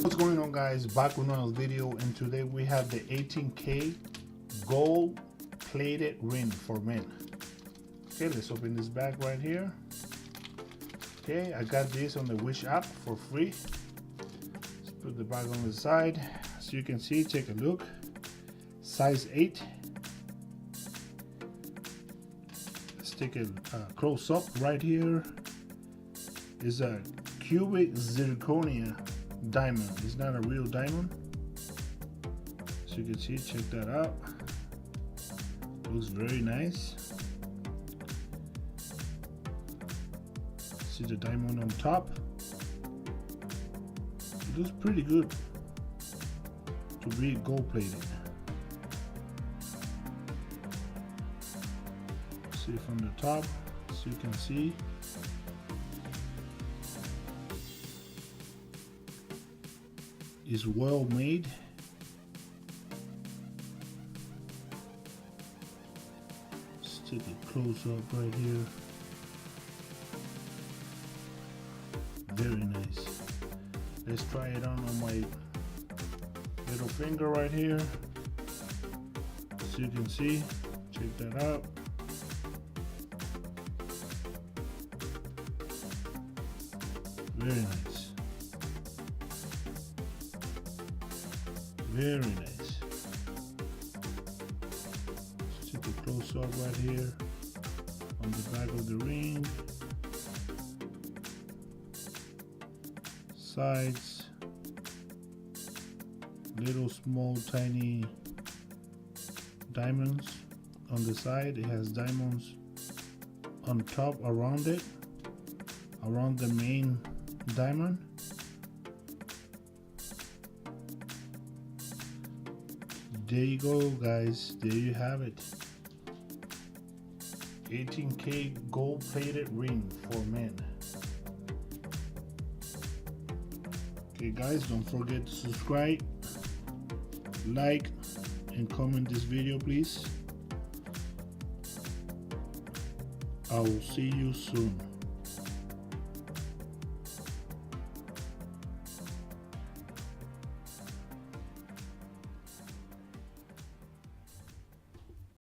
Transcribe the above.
What's going on, guys? Back with another video, and today we have the 18K gold plated ring for men. Okay, let's open this bag right here. Okay, I got this on the Wish app for free. Let's put the bag on the side. As you can see, take a look. Size 8. Let's take a close up right here. Is a cubic zirconia diamond. It's not a real diamond. So you can see, check that out. Looks very nice. See the diamond on top. It looks pretty good to be gold plated. See from the top, so you can see. Is well made. Let's take a close up right here. Very nice. Let's try it on my little finger right here. So you can see, check that out. Very nice. Very nice. Let's take a close up right here on the back of the ring. Sides. Little small tiny diamonds on the side. It has diamonds on top around it, around the main diamond. There you go, guys. There you have it. 18K gold plated ring for men. Okay, guys, don't forget to subscribe, like, and comment this video, please. I will see you soon.